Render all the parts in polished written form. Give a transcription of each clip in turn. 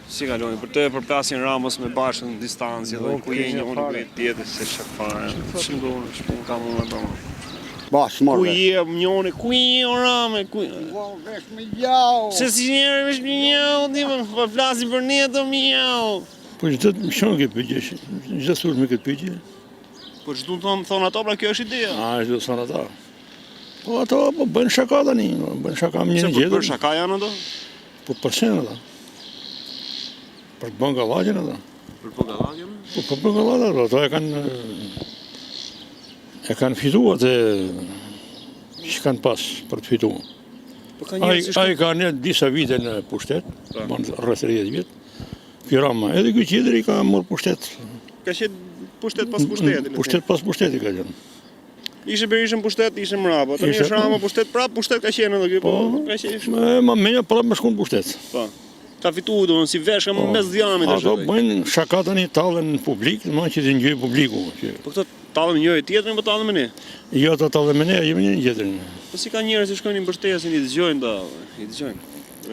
Si kaloni, për të përplasin Ramos me Bashën në distancë, dhe ku je një unë për tjetër se shakfare. Shpun kam unë për më. Bash, morë. Ku je njone, ku je o Rame, ku je? Vesh me jau. Se si njerë vesh me jau, ti më flasin për ne të me jau. Po çdo të shon këtë pyetje, çdo sur me këtë pyetje. Po çdo thonë ato, pra kjo është ideja. Çdo thonë ata. Po ato po bën shaka tani, bën shaka me një gjë. Se për shaka janë ato? Po përsen ata. Për të bën gallagjen ata. Për gallagjen? Po për gallagjen ato e kanë fituar atë që kanë pas për të fituar. Ai ka një disa vite në pushtet, rreth 30 vjet. Ky Rama, edhe ky tjetri ka marrë pushtet. Ka qenë pushtet pas pushtetit. Pushtet pas pushtetit ka qenë. Ishte Berishën pushtet, ishte mrapa. Tani është Rama pushtet, prap pushtet ka qenë edhe ky. Po, ka qenë. Ma menja prap me shkon pushtet. Po. Ka fituar domon si veshka mes dhjamit ashtu. Ato bëjnë shaka tani tallen në publik, domethënë që të ngjoj publiku. Po këto tallen njëri tjetrin, po tallen me ne. Jo, ato tallen me ne, jemi një tjetrin. Po si ka njerëz që shkojnë i mbështesin, i dëgjojnë ta, i dëgjojnë.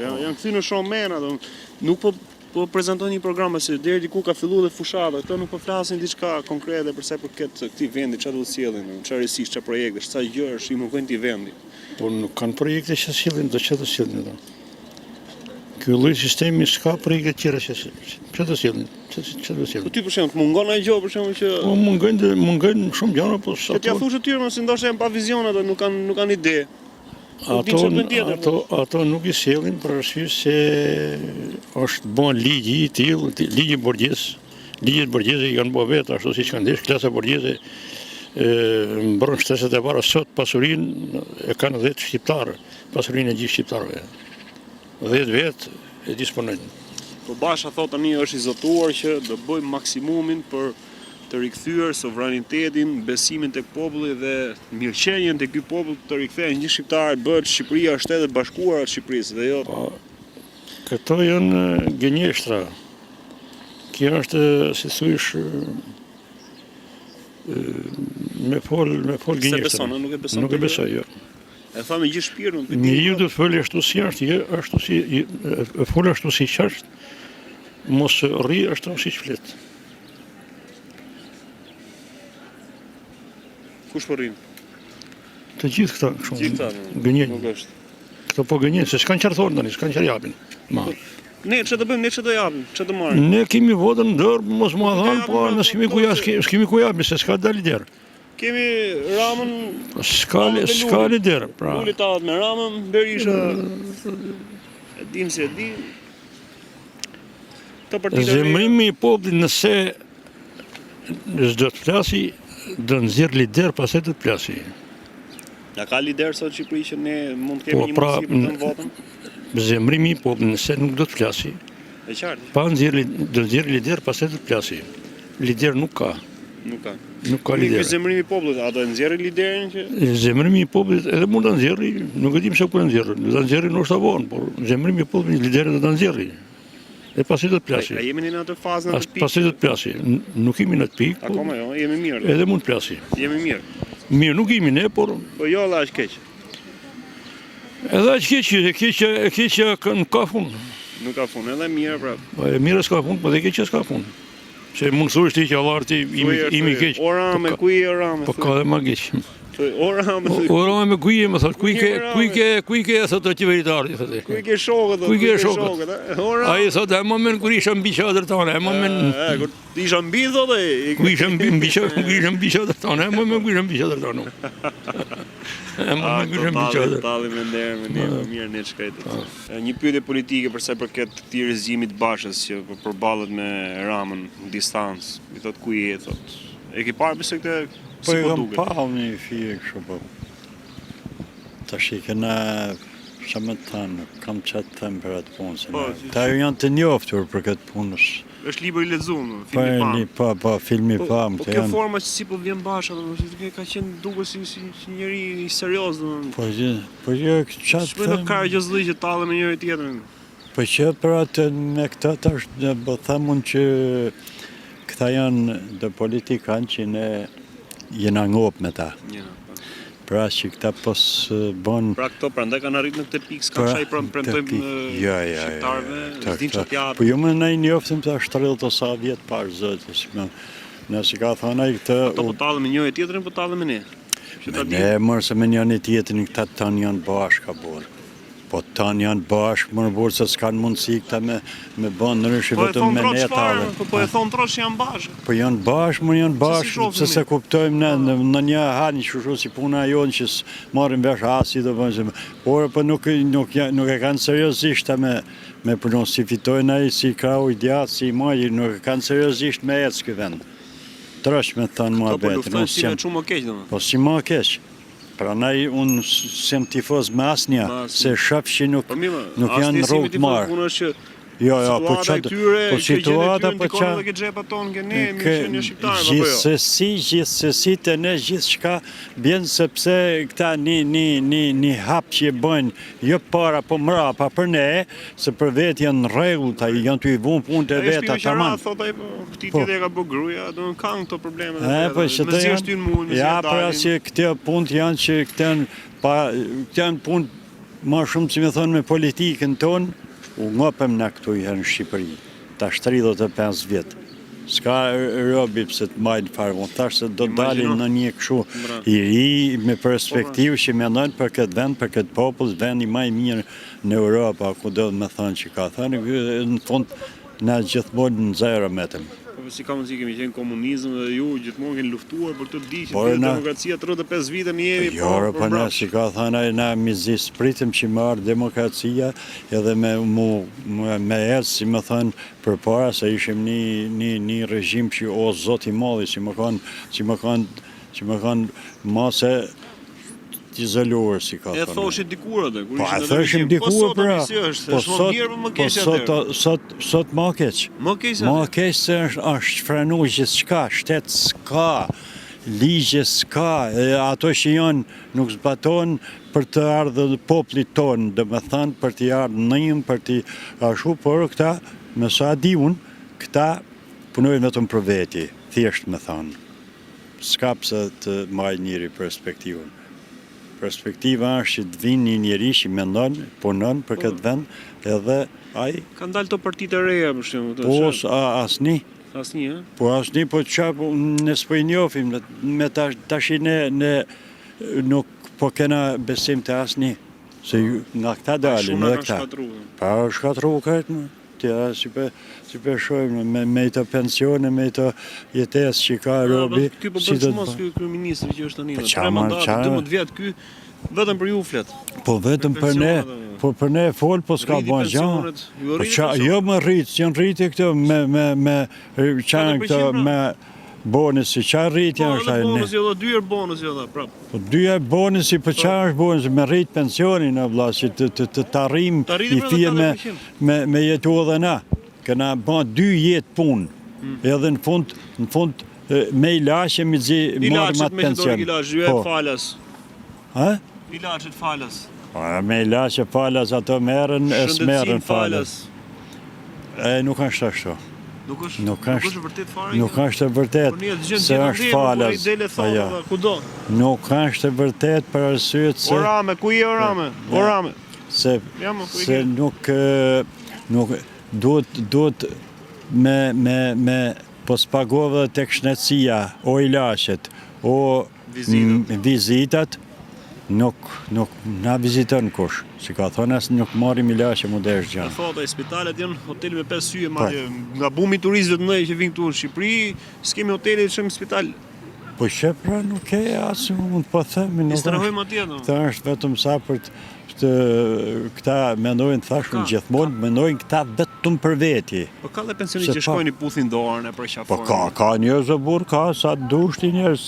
Janë kthyer në shumë mena, nuk po prezantojnë një program se deri diku ka filluar dhe fushata, këto nuk po flasin diçka konkrete për sa i përket këtij vendi, çfarë do të sjellin, çfarë risish, çfarë projekte, sa gjëra i mëkojnë ti vendi. Po nuk kanë projekte që sjellin, do çfarë të sjellin ata. Ky lloj sistemi s'ka projekte tjera që çfarë të sjellin, çfarë do sjellin. Po ti për shembull, mungon ai gjë për shembull që po mungojnë shumë gjëra, po sa. Ti ja thosh aty më se ndoshta janë pa vizion ata, nuk kanë ide. Ato nuk i sjellin për arsye se është bën ligji i tillë, ligji borgjez. Ligjet borgjeze janë bërë vetë ashtu siç kanë ndesh klasa borgjeze. Mbron shtetet e para sot pasurinë e kanë 10 shqiptarë, pasurinë e gjithë shqiptarëve. 10 vetë e disponojnë. Po Basha thot tani është i zotuar që do bëjmë maksimumin për të rikthyer sovranitetin, besimin tek populli dhe mirëqenien tek ky popull të rikthehen një shqiptar, bëhet Shqipëria shtetet e bashkuara të Shqipërisë dhe jo. Po, këto janë gënjeshtra. Kjo është si thuish me fol gënjeshtra. Se beson, nuk e beson. Nuk e besoj, jo. E tha me gjithë shpirtin. Njeriu do të folë ashtu si është, ashtu si fol ashtu si është. Mos rri ashtu siç flet. Kush po rrin? Të gjithë këta kështu. Gënjen. Nuk është. Këto po gënjen, se s'kan çfarë thonë tani, s'kan çfarë japin. Ne çfarë do bëjmë, ne çfarë do japim, çfarë do marrim? Ne kemi votën në dorë, mos mua thon, po ne s'kemi ku japim, se s'ka dalë der. Kemi Ramën. S'ka lider, pra. Uli tallet me Ramën, Berisha. E dim se e dim. Zemrimi i popullit nëse s'do të flasi, do nxjerr lider pastaj do të plasi. Ja ka lider sot Shqipëri që ne mund të kemi një mundësi për të votën? Zemrimi i popullit nëse nuk do të flasi. E qartë. Pa do nxjerr lider pastaj do të plasi. Lider nuk ka. Nuk ka. Nuk ka lider. Ky zemrimi i popullit, a do e nxjerrë liderin që? Zemrimi i popullit edhe mund ta nxjerrë, nuk e di pse po e nxjerrë. Do ta nxjerrë ndoshta vonë, por zemrimi i popullit liderin do ta nxjerrë. E pasi do të plasi. A jemi në atë fazë në atë pikë? Pasi do të plasi. Nuk jemi në atë pikë. Akoma jo, jemi mirë. Edhe mund të plasi. Jemi mirë. Mirë, nuk jemi ne, por po jo edhe aq keq. Edhe aq keq, e keq nuk ka fund. Nuk ka fund, edhe mirë prap. Po e mirë s'ka fund, po dhe keq s'ka fund. Se mund thuash ti që Allarti imi keq. Ora me ku i ora me. Po ka dhe më keq. Ora me kuje më thot, kuj ke thot qeveritari thotë. Kuj ke shokët? Kuj ke shokët? Ai thotë ai moment kur isha mbi çadër tonë, ai moment kur isha mbi thotë. Ku isha mbi çadër tonë, ai moment kur isha mbi çadër tonë. Ai moment kur isha mbi çadër. Talli me nder me ne, mirë ne shkret. Një pyetje politike për sa i përket këtij rezimit Bashës që përballet me Ramën në distancë. I thot ku je thot. E ke parë pse këtë po e kam pa një fije kështu po. Tash i kena sa më të thënë, kam çat them për atë punë. Ta janë të njoftur për këtë punës. Është libër i lexuar, filmi pa. Po, filmi pam. Po kjo forma që si po vjen Basha, domethënë ka qenë duket si njëri i serioz domethënë. Po jo çat. S'po ka gjozllë që tallen me njëri tjetrin. Po që për atë me këta tash do them unë që këta janë dhe politikanë që ne jena ngop me ta. Pra që këta pos bon... Pra këto prandaj kanë arritur në këtë pikë, s'kan shaj premtojmë shqiptarëve, s'din çfarë japin. Po jo më ne njoftim të 70 ose sa vjet parë zotës. Nëse ka thënë ai këtë... Ato po tallen me njëri tjetrin, po tallen me ne. Ne mërë se me njëri tjetrin këta tanë janë bashkë ka borë. Po tanë janë bashkë, mërë borë se s'kanë mundësi këta me bënë në rëshë vetëm me ne talën. Po e thonë trosh janë bashkë. Po janë bashkë, mërë janë bashkë, se se kuptojmë ne në një hanë që si puna jonë që marrim vesh asi do bënë. Por po nuk e kanë seriosisht me përnon si fitojnë ai si krau i djatë, si i majë, nuk e kanë seriosisht me ecë këtë vend. Trosh me thënë mua betë. Po luftojnë si me shumë më keq domethënë. Po si më keq. Pranaj unë sem tifoz me asnja, se shëf që nuk janë rrugë të marë. Jo, po situata po gjithsesi të ne gjithë shka bjenë sepse këta një hap që i bëjnë, jo para po mrapa për ne, se për vetë janë rregull, ta janë të i vunë punë të vetë ata manë. Këti tjetë e ka bë gruja, do në kanë këto probleme me zjeshtë në mund, ja, pra që këte punë janë që këte janë punë ma shumë që me thonë me politikën tonë, u ngopem në këtu i herë në Shqipëri, ta 35 vjetë. Ska robi pëse të majnë farë, unë thashtë se do dalin në një këshu i ri me perspektivë që me nëjnë për këtë vend, për këtë popull, vendi maj mirë në Europa, ku do me thonë që ka thënë, në fund në gjithmonë në zero me tëmë. Si ka mundësi kemi qenë komunizëm dhe ju gjithmonë keni luftuar për të di që të demokracia 35 vite më jemi po ne si ka thënë na mizis pritim që marr demokracia edhe me ecë si më thënë përpara se ishim një regjim që o zoti i madhi që më kanë mase izoluar si ka thënë. E thoshit dikur atë, kur ishte në regjim. Dikur pra. Sot më keq. Më keq. Më keq se është frenu gjithçka, shtet s'ka, ligje s'ka, ato që janë nuk zbaton për të ardhur popullit tonë, domethënë për të ardhur ndihmë, për të ashtu, por këta, me sa di unë, këta punojnë vetëm për veti, thjesht me thënë. S'ka pse të marrë njëri perspektivën. Perspektiva është që të vinë një njeri që mendon, punon për këtë vend, edhe ai... Kanë dalë të partitë e reja, për shembull. Po, asni. Asni, e? Po, asni, po qa, ne s'po i njofim, me tash ne nuk po kena besim të asni, se nga këta dalin, nga këta. Pa, shkatru këtë, tja, si për shojmë, me të pensione, me të jetes që ka robi... Ky po bërë që mos ky ministri që është të një, 3 mandatë, 12 vjetë ky, vetëm për ju flet. Po vetëm për ne, po për ne fol, po s'ka bën gjë. Jo më rrit, janë rritë këto me qanë këto me bonusi, qa rritja është ajë ne. Bonusi edhe 2 herë bonusi edhe, prap. Po 2 herë bonusi, po qa është bonusi, me rrit pensionin, vlla, që të arrim i fije me jetu edhe na. Këna bën 2 jetë punë, edhe në fund me ilaqe me marrë matë pension. Ilaqet me që falas. Ha? Ilaqet falas. Me ilaqe falas, ato merën, e s'merën falas. Nuk është ashtu. Nuk është vërtet fare. Nuk është vërtet se është falas. Nuk është vërtet për arsyet se... Orame, ku i orame? Orame. Se nuk duhet me pospagove të kshnetësia, o ilaqet, o vizitat, nuk na viziton kush. Si ka thonë, asë nuk marim ilaqe mu desh gjanë. Në thota, spitalet janë hoteli me 5 syje, nga bumi turistëve të mëdhenj që vinë këtu në Shqipëri, s'kemi hoteli të shëmë spital. Po që pra nuk e asë mund po themi. I strahojmë atje, no? Këta është vetëm sa për këta mendojnë thashën gjithmonë, mendojnë këta vetëm për veti. Po ka dhe pensionit që shkojnë i puthin dorën e për qaforën? Po ka njërës e burë, ka sa dushti njërës.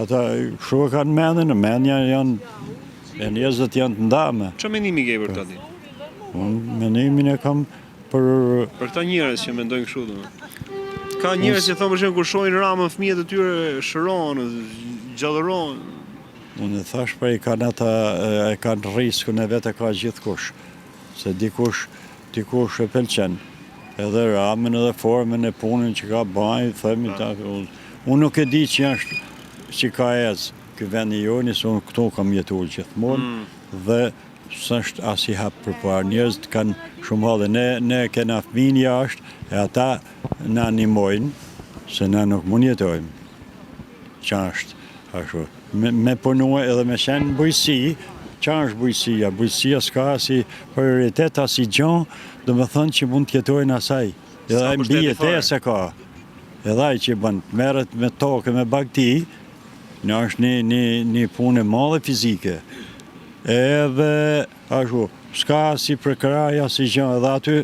Ata shumë kanë mendin, mendja janë, e njëzët janë të ndame. Qa menimi ke për të ati? Menimin e kam për... Për këta njërës që mendojnë kështu dhe? Ka njërës që thonë për shemë kur shojnë ramën fëmijët e tyre shëronë, gjallëronë. Unë e thash për i kanë riskën e vetë ka gjithë kush. Se dikush e pelqen. Edhe ramën edhe formën e punën që ka bajnë, thëmi ta... Unë nuk e di që ka ecë. ky vend i joni, se unë këtu kam jetuar gjithmonë dhe s'është as i hap përpara. Njerëzit kanë shumë hallë. Ne kena fëmijë jashtë e ata na animojnë se na nuk mund jetojmë. Qashtë, ashtu. Me punua edhe me qenë bujësi, qa është bujësia? Bujësia s'ka si prioritet, as i gjon, dhe me thënë që mund t'jetojnë asaj. Edhe ai mbi jetesë ka. Edhe ai që bën merret me tokë, me bagti, në është një punë e madhe fizike. Edhe ashtu, s'ka si prekraja, si gjë, edhe aty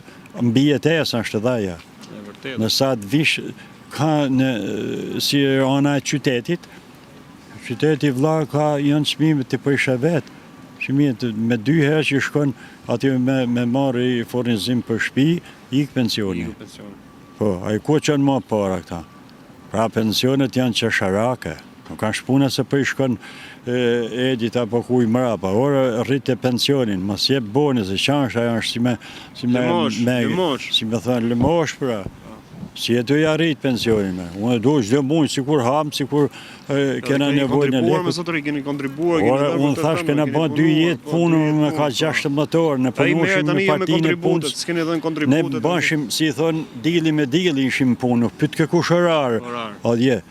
mbi jetesë është edhe ajo. Nësa të vish ka si ana e qytetit, qyteti vlla ka janë çmimet të prisha vetë. Çmimet me 2 herë që shkon aty me marrë furnizim për shtëpi, ik pensioni. Po, ai ku çon më para këta. Pra pensionet janë çesharake. Nuk ka shpuna se për i shkon edit apo kuj mrapa. Ora rritë pensionin, mas jep boni se qansha janë si me thënë lëmosh pra. Si e të ja rritë pensionin me. Unë do çdo muaj sikur ham, sikur kena nevojë në lekë. Zotëri, keni kontribuar. Unë thash kena bën 2 jetë punë me ka 16 orë në punoshim në partinë e punës. S'keni dhënë kontributet. Ne bashim, si thon, dili me dili ishim punë, pyet kë kush orar. Odje.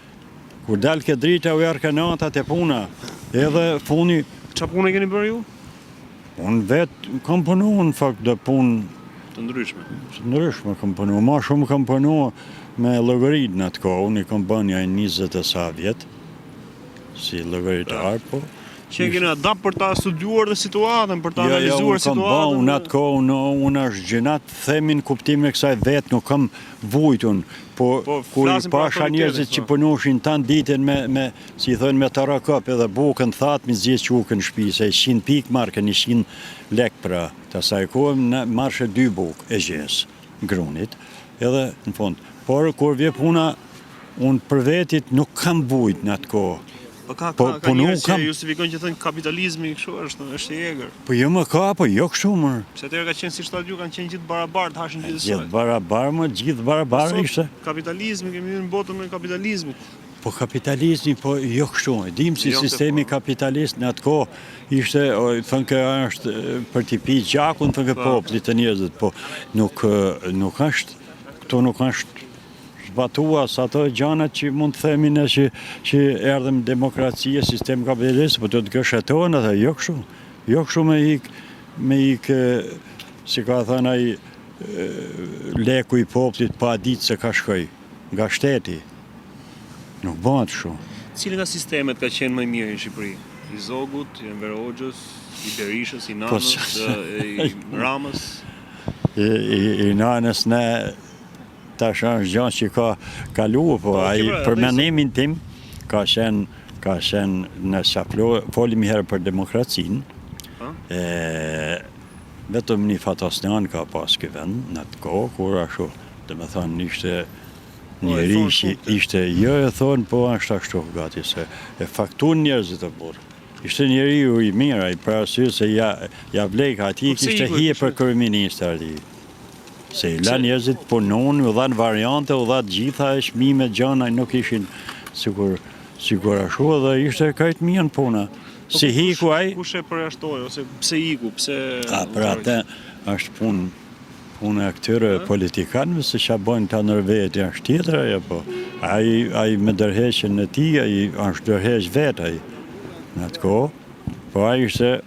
Kur dal ke drita u jarë kanatat e puna. Edhe funi. Çfarë punë keni bërë ju? Unë vetë kam punuar në fakt dhe punë të ndryshme. Të ndryshme kam punuar. Ma shumë kam punuar me llogarit në atë kohë. Unë kam bënë 20 e sa vjet si llogaritar, po. Që keni adapt për ta studiuar dhe situatën, për ta analizuar situatën. Unë kam bënë në atë kohë, unë është gjënat themin kuptimin e kësaj vetë, nuk kam vujtun. Po kur pasha njerëzit që punoshin tanë ditën me si thënë me tarakop edhe bukën thatë, mi zgjedh qukën në shtëpi, se 100 pikë markën 100 lek pra. Të asaj kohë marrë 2 bukë e gjesë grunit, edhe në fund. Por kur vje puna, unë për vetit nuk kam vujt në atë kohë. Po ka njerëz që justifikojnë që thënë kapitalizmi kështu është i egër. Po jo më ka, po jo kështu më. Pse atëherë ka qenë si shtadiu, kanë qenë gjithë barabartë, hashin gjithë së. Gjithë barabarë më, gjithë barabarë ishte. Kapitalizmi, kemi në botën e kapitalizmit. Po kapitalizmi, po jo kështu. Dim si sistemi kapitalist në atë kohë ishte, thënë që është për t'i pi gjakun, thënë që popullit të njerëzit, po nuk është, këto nuk është zbatuas ato gjanat që mund të themin e që erdhëm demokracia, sistem kapitalist, po të gëshetohen ato, jo kështu. Jo kështu me ik, si ka thënë ai, leku i popullit pa ditë se ka shkoj, nga shteti. Nuk bëhet kështu. Cili nga sistemet ka qenë më i mirë në Shqipëri? I Zogut, i Enver Hoxhës, i Berishës, i Nanës, i Ramës? I Nanës ne tash është gjë që ka kaluar, po ai për mendimin tim ka qenë në folim herë për demokracinë. Vetëm një Fatasnian ka pas ky vend në atë kohë, kur ashtu, domethënë ishte njëri që ishte jo e thonë, po është ashtu gati se e faktun njerëzit e burë. Ishte njeri i mirë, ai për arsye se ja vlek ati kishte hije për kryeministër ati. Se i la njerëzit punon, u dhanë variante, u dhanë gjitha e çmime gjana, nuk ishin sigur ashtu dhe ishte kajtë mirë puna. Si hiku ai? Kush e përjashtoi ose pse iku, pse? Për atë është punë e këtyre politikanëve se çfarë bojnë ta ndërvetë është tjetër ajo, po. Ai me dërheqjen e tij, ai është dërheq vetë ai. Në atë kohë, po ai ishte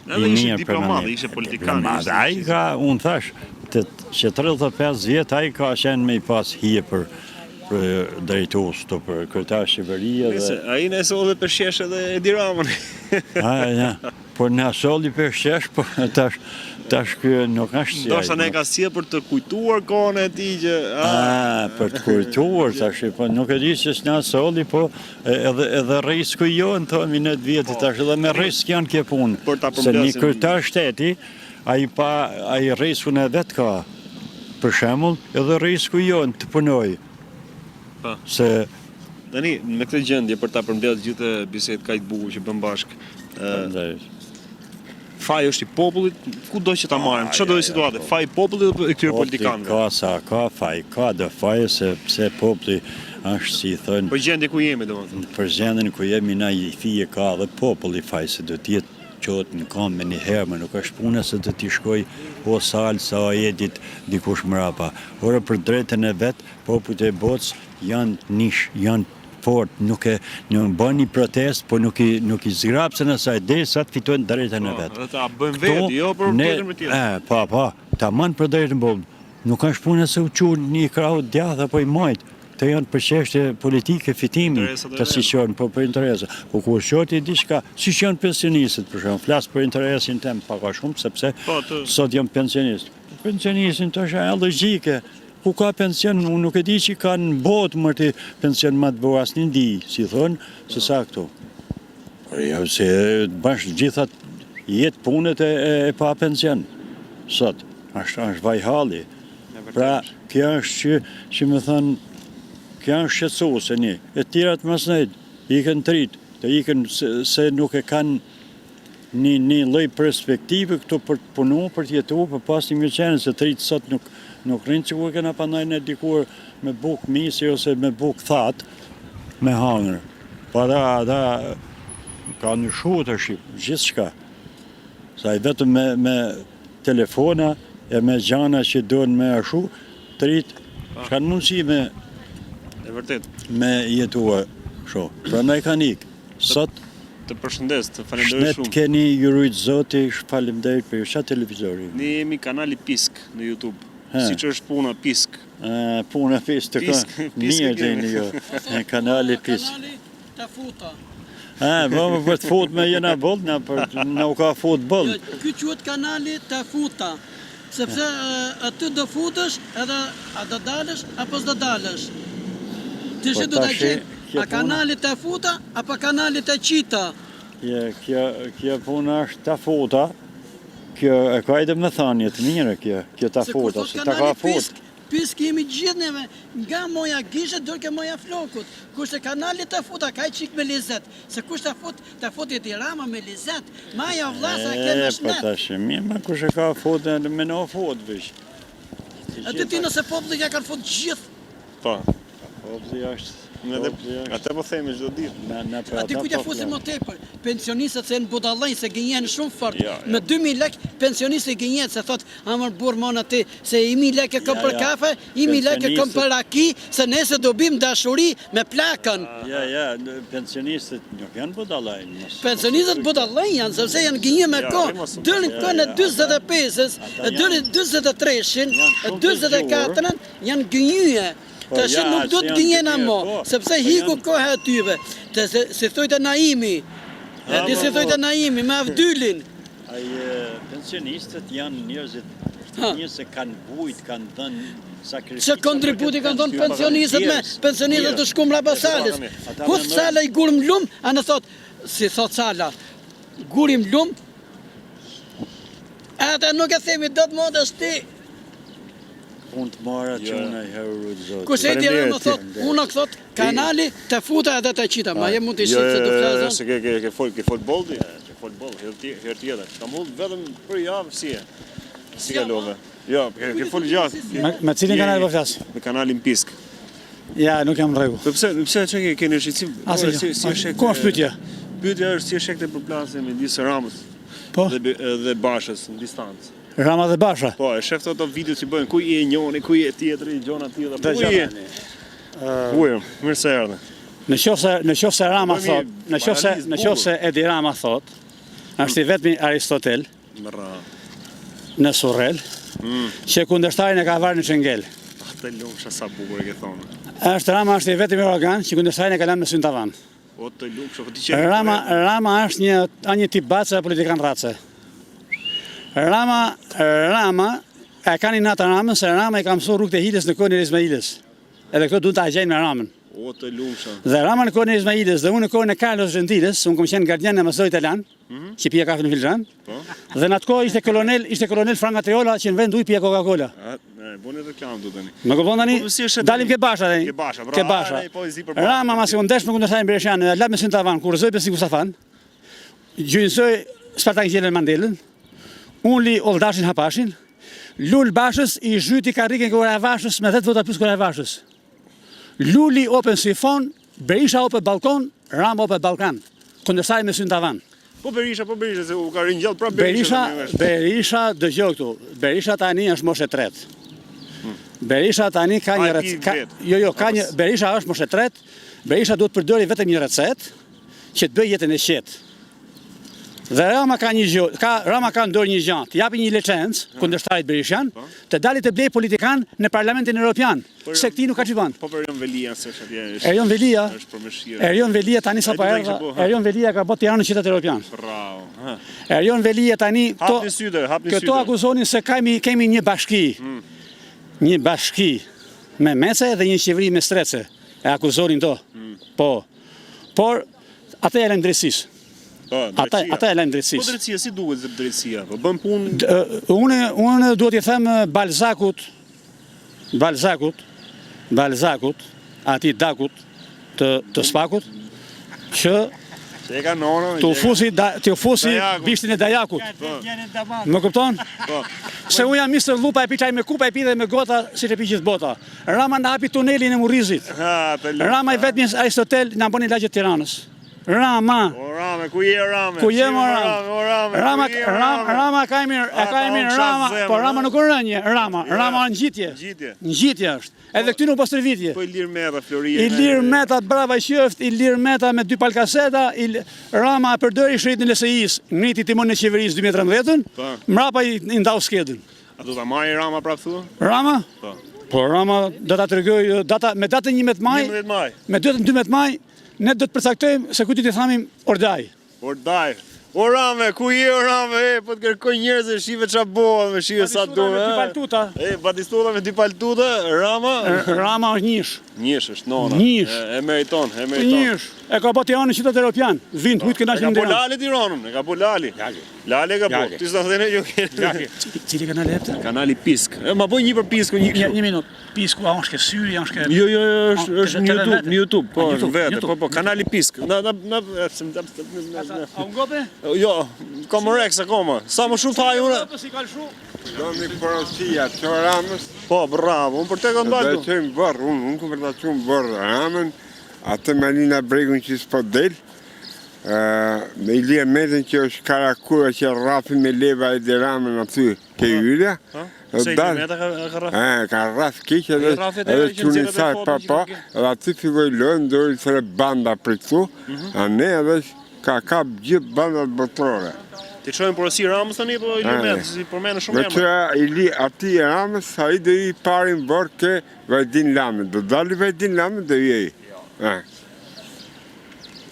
i mirë diplomat, ishte politikan. Ai ka, unë thash, që 35 vjet ai ka qenë me i pas hije për drejtues, për kryetar qeveria dhe ai na solli për shesh edhe Edi Ramën. Ja. Po na solli për shesh, po tash ky nuk është si. Ndoshta ne ka sjell për të kujtuar kohën e tij që për të kujtuar tash, po nuk e di se s'na solli, po edhe risku jon thonë në 10 vjet tash edhe me risk janë kjo punë. Se një kryetar shteti ai riskun e vet ka. Për shembull, edhe risku jon të punoj. Se tani në këtë gjendje për ta përmbledhur gjithë bisedë kaq të bukur që bën bashk. Faji është i popullit, kudo që ta marrim, çdo situatë, faji i popullit dhe këtyre politikanëve. Ka faj, ka do faj, sepse populli është si thënë, Po gjendje ku jemi domethënë. për gjendjen ku jemi na i fije ka dhe populli faj se do t'jetë qot në kam me një herë, nuk është puna se do t'i shkoj o salsa o edit dikush mrapa. Ora për drejtën e vetë, popullit e botës janë nish, janë fort, nuk bën një protest, po nuk i zgrapsen asaj deri sa të fitojnë drejtën e vetë. Dhe ta bëjmë vetë, jo për drejtën e tjetër. Pa, tamam për drejtën botë. Nuk është puna se u qunë një krau djath apo i majt. Të janë për çështje politike, fitimi, të si qënë, po për interese. Po kur qëti diçka, si që janë pensionistët, për shumë, flasë për interesin tem pak a shumë, sepse sot jam pensionist. Pensionistin të është e logjike, ku ka pension, unë nuk e di që ka në botë mërti pension ma të bërë asë një ndi, si thonë, se sa këto. Por ja, se bashkë gjithat jetë punët e pa pension, sot, është vajhalli. Pra, kjo është që më thënë, kjo është shqetësuese një. E tjerat mas nejtë, ikën të rritë, të ikën se nuk e kanë një lloj perspektive këtu për të punu, për të jetu, për pas një mirëqenje, se të rritë sot nuk rinë që ku e kena pandajnë e dikur me buk misi ose me buk thatë, me hangër. Pa da ka në shu të shqipë, gjithë shka. Sa i vetëm me telefona e me gjana që dojnë me ashu, të rritë, shka në mundësi me jetua sho. Pra na i kanë ikë. Sot, të përshëndes, të falenderoj shumë. Shnet keni jurujt zoti, faleminderit për çfarë televizori? Ne jemi kanali Pisk në YouTube. Siç është puna Pisk. Puna Pisk të ka. Mirë gjeni jo. Kanali Pisk. Kanali të futa. Vëmë për të fut me jena boll, na u ka fut boll. Ky quhet kanali të futa. Sepse aty do futesh edhe a do dalësh apo s'do dalësh. Ti që do ta gjesh, a kanali të futa apo kanali të qita? Kjo puna është të futa. Kjo e ka edhe me thanje të mire kjo të futa, se të ka fut. Pisk jemi gjithë neve, nga moja gishet dërë ke moja flokut. Kushte kanali të futa, ka i qik me lezet. Se kushte të fut e Tirama me lezet. Maja vlasa ke me shnet. Po të shemi, ma kushte ka fut e me në fut, vish. A ti ti nëse populli ka kanë fut gjithë. Po. Populli është... Ate po themi çdo ditë. A ti ku t'ja fusin më tepër? Pensionistët se në budallëj se gënjen shumë fort. Me 2000 lek pensionisti gënjen se thot amër burr mon aty se 1000 lekë kom për kafe, 1000 lekë kom për raki, se nese do bim dashuri me plakën. Ja, pensionistët nuk janë budallëj. Pensionistët budallëj janë, sepse janë gënjen me kohë. Dërin kohën e 45-s, dërin 43-shin, 44-ën janë gënjye. Të shi nuk du të gënjena mo, sepse hiku kohë atyve. Se thojtë Naimi, si thojtë Naimi, me Avdylin. Pensionistët janë njerëzit se kanë bujt, kanë dhënë sakrificë. Që kontributi kanë dhënë pensionistët me pensionistët të shkum Rabasalis. Huth Sala i gurim lum, a në thot, si thot Sala, gurim lum, ata nuk e themi do të modës ti. Unë të marra që unë e herë rrëtë zotë. Kushe i tjera më thot, unë në thot, kanali të futa edhe të qita, ma je mund të shqipë se të flazën. Se ke fol boldi, ke fol boldi, herë tjetër. Kam hullë vetëm për javë si ka love. Jo, ke fol gjatë. Me cilin kanal po flasë? Me kanalin Pisk. Ja, nuk jam në rregull. Pse që keni shqicim? Ku është pyetja? Pyetja është si e shekte për plasje me disë Ramës dhe Bashës në distancë. Rama dhe Basha? Po, e shef të video që bëjnë, kuj e njoni, kuj e tjetëri, gjona tjetër, kuj e? Ujë, mirë se erdhe. Në qofë se Rama thot, në qofë se Edi Rama thot, është i vetëmi Aristotel, në Surrel, që kundërshtarin e ka varë në Çengel. Të lumsha sa bukur e ke thonë. Rama është i vetëmi organ që kundërshtarin e ka lanë me sy në tavan. O të lumsha, po ti që... Rama është një tip bace e politikan race. Rama e ka një natë Ramën, se Rama i ka mësu rrugë të Hilës në kohën e Ismailës. Edhe këto duhet të agjejnë me Ramën. O të lumsha. Dhe Rama në kohën e Ismailës dhe unë në kohën e Carlos Gentiles, unë kom qenë gardian në mësoj italian, që pija kafe në Filxhan. Dhe në atë kohë ishte kolonel Frank Atriola që në vend uj pija Coca-Cola. Boni reklam du tani. Më kupton tani? Dalim ke Basha tani. Ke Basha. Rama ma se ndesh me kundërshtarin Berishan, e lap me sy në tavan, kur rëzoj Besi Gustafan, gjynësoj Spartak Gjelen Mandelën, unë li Oldashin Hapashin, Lul Bashës i zhyti karrikën kërë e Vashës me 10 vota plus kërë e Vashës. Luli open sifon, Berisha open balkon, Rama open Balkan. Kundërshtari me syn tavan. Po Berisha, se u ka ringjall prapë Berisha dëgjoj këtu. Berisha tani është moshë e tretë. Berisha tani ka një recetë. Berisha është moshë e tretë. Berisha duhet përdori vetëm një recetë që të bëjë jetën e qetë. Dhe Rama ka në dorë një gjë, të japi një licencë kundërshtarit berishan, të dalit të blej politikan në Parlamentin Evropian. Se këti nuk ka që banë. Po për Erion Velia, se është atje Erion Velia, është përmëshirë. Erion Velia tani sa po erdha, Erion Velia ka bërë Tiranë në qytet evropian. Bravo. Erion Velia tani Këto akuzonin se kemi një bashki. Një bashki me mece dhe një qeveri me strece. E akuzonin to. Po. Por ata e lënë drejtësisë. Ata e lajmë drejtësisë. Po drejtësia, si duhet drejtësia? Po bën punë... Unë duhet i them Balzakut, ati Dakut të Spakut, që të ufusi bishtin e Dajakut. Më kupton? Se unë jam Mr. Lupa e pi qaj me kupa e pi dhe me gota si që pi gjithë bota. Rama në hapi tunelin e Murrizit. Rama i vetëmi Aristotel në amboni lagjet Tiranës. Rama. O Rame, ku je Rame? Ku je Rama ka emir Rama, po Rama nuk është rënje, Rama në ngjitje. Ngjitje është. Edhe këty nuk postërvitje. Po Ilir Meta, Floria. Ilir Meta, brava qëft, Ilir Meta me 2 palkaseta, Rama përdori shërit në LSI-s, ngriti timon në qeverisë 2013-ën, mrapa i ndau skedën. A do ta marrë Rama prapë thua? Rama? Po Rama do ta tregoj me datën 11 maj. 11 maj. Me datën 12 maj. Ne do të përcaktojmë se ku ti të thamim Ordaj. Ordaj. O Rame, ku je o Rame? Po të kërkoj njerëz e shive qa bohet, me shive sa duhe. Batistuta me 2 paltuta, Rama? Rama është njësh. Njësh është nona. Njësh. E meriton. Njësh. E ka po Tiranë në qytet evropian. Vind, hujt këna që në Tiranë. E ka po Lali Tiranën, e ka po Lali. Lali e ka po. Ty s'ta thene jo kene. Cili kanali e pëtë? Kanali Pisk. Ma boj një për Pisku, një kështu. Një minut. Pisku, a është ke syri, a është ke... Jo, është në YouTube, po, vete, po, kanali Pisk. A unë gope? Jo, ka më reks akoma. Sa më shumë thaj unë... Do një porosia të Ramës. Po, bravo, unë për te ka ndalë do. Dhe të bërë, unë ku për të qumë bërë Ramën, atë Malina Bregun që s'po del, me Ilia Metën që është karakura që rafi me leva e dhe Ramën aty ke Ylja. Se Ilia Meta ka rafi? Ka rafi keq edhe qunisaj papa, edhe aty filloj lojnë, dori të banda për këtu, a ne edhe ka kap gjithë bandat botërore. Ti qojnë porosi Ramës të një, po Ilia Meta, si përmene shumë emër. Me që ati Ramës, a i dhe i parin bërë ke Vajdin Lame. Do dali Vajdin Lame dhe jej.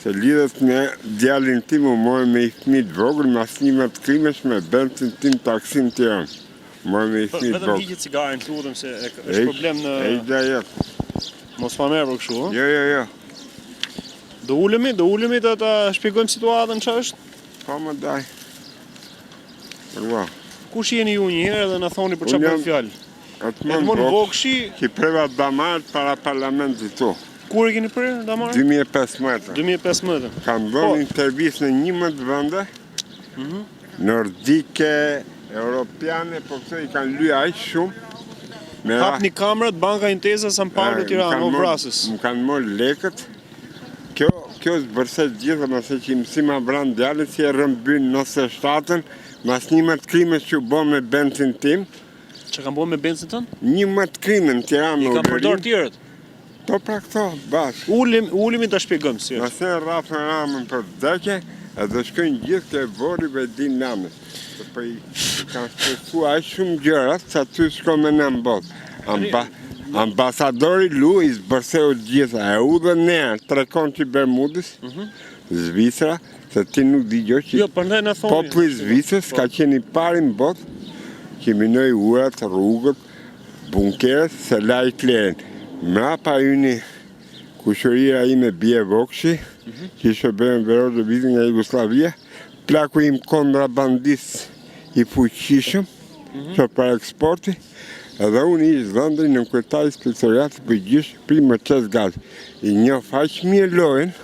Se lidhët me djalin tim u mojë me i fmit vogër, mas njëmat krimesh me bensin tim taksin të janë. Mojë me i fmit vogër. Vetëm higje cigarin të lutëm se është problem në... E i dhe jetë. Mos pa merë për këshu, Jo. Do ulemi të shpjegojmë situatën që është? Pa më daj. Përva. Kush jeni ju një herë dhe në thoni për qa për fjallë? Edmon Vokshi... Ki preva damarët para parlamentit tu. Kur e keni prerë damarët? 2015. 2015. Kam bërë intervjist në 11 vënde, nordike, europiane, po këto i kanë lyë aqë shumë. Hap një kamrat, Banka Intesa, San Paulo, Tirana, o Vrasës. Më kanë morë lekët. Kjo është bërset gjithë, mëse që mësi ma branë djallit, si e rëmbyn nëse shtatën, mas 11 krime që u bo me benzin tim. Që kam bo me benzin tënë? 11 krime në Tiranë. I kam përdor tjerët? Po pra këto, bashkë. Ulimi të shpjegëm, si është. Mëse rafën Ramën për vdekje, edhe shkojnë gjithë ke vori Vajdin Lamës. Për i kanë shpesu aqë shumë gjërat, sa ty shko me në mbot. Ambasadori Luis Bërseu gjitha, e u dhe ne, trekon që Bermudis, Zvicra, se ti nuk di gjo që populli Zvicrës ka qenë i pari në botë, që minoj urat, rrugët, bunkeret, se la i kleren. Mrapa yni kushërira ime Bje Vokshi, që ishë bërën veror dhe vitin nga Jugoslavia, plaku im kontrabandist i fuqishëm, që për eksporti, edhe unë ishë dhëndri në kërtaj inspektoriatë për gjishë primë qësë gazë. I një faqë mi e lojnë,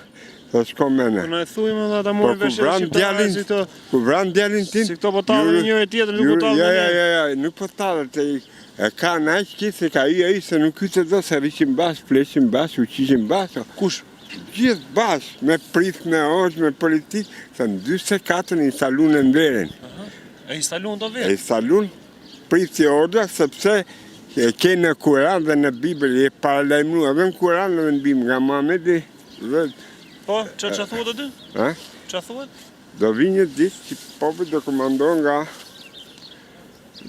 dhe shko mene. Në e thujme dhe ta mori veshë dhe shqiptarë si këto... Ku vranë djalin tim... Si këto po talë në njëre tjetër, nuk po talë në njëre. Nuk po talë, E ka në aqë kitë se ka ai se nuk kytë do se rishim bashkë, fleshim bashkë, uqishim bashkë. Kush? Gjithë bashkë, me prit, me ozhë, me politikë, se në 24 instalun e nderen. E instalun të E vetë? instalun prit si orda, sepse ke në Kuran dhe në Bibël, e paralajmru, edhe në Kuran dhe në Bibël, nga Muhamedi, dhe... Po, që thuhet aty? Që thuhet? Do vi një ditë që popët do komandon nga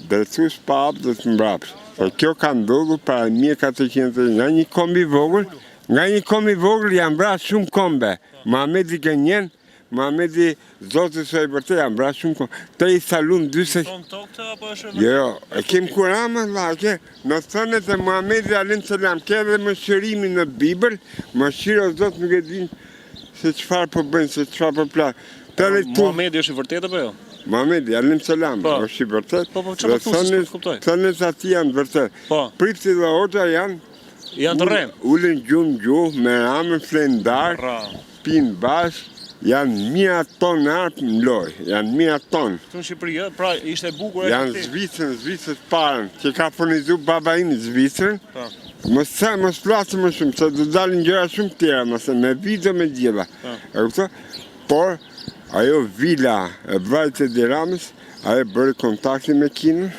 dërësus pa apë dhe të mbrapsë. Po kjo ka ndodhur para 1400 nga një kombi vogël, janë bra shumë kombe. Muhamedi gënjen, Muhamedi Zoti së e bërte, janë bra shumë kombe. Të i salun 20... Ton tokë apo është? Jo, e kem kurama, ke, në thënet e Muhamedi alayhi salam, ke edhe mëshirimi në Bibël, mëshira o Zot nuk e din se çfarë po bëjnë, se çfarë po plasë. Muhamedi është i vërtetë apo jo? Muhamedi alayhi salam është i vërtet. Po, çfarë thonë se kuptoj? Thënës ati janë vërtet. Po. Pripti dhe orta janë të rrenë. Ulen gjumë, me ramën flendar, pinë bashkë, janë 1000 ton arpë në lojë, janë 1000 ton. Këtu në Shqipëri, pra ishte bukur e janë Zvicrën parën, që ka furnizu baba im Zvicrën. Mos flasë më shumë, se do dalin gjëra shumë tjera, mëse me video me gjitha. Por, ajo vila e vajtë e Diramës, ajo bërë kontakti me Kinën,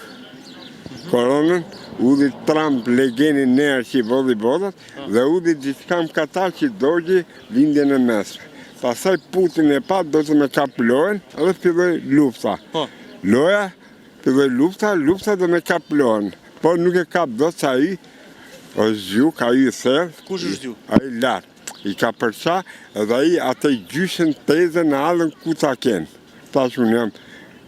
koronën, udhi Trump legenin nërë që i vodhi bodat, dhe udhi gjithkam Katar që dogji lindjen e mesme. Pasaj Putin e pa do të me kap lojën, edhe filloj lufta. Loja, filloj lufta do me kap lojën. Por nuk e kap do të aji, o zgjuk, aji i thërë. Kush është zgjuk? Aji lartë. I ka përqa edhe aji atë i gjyshen teze në alën ku ta kenë. Tash unë jam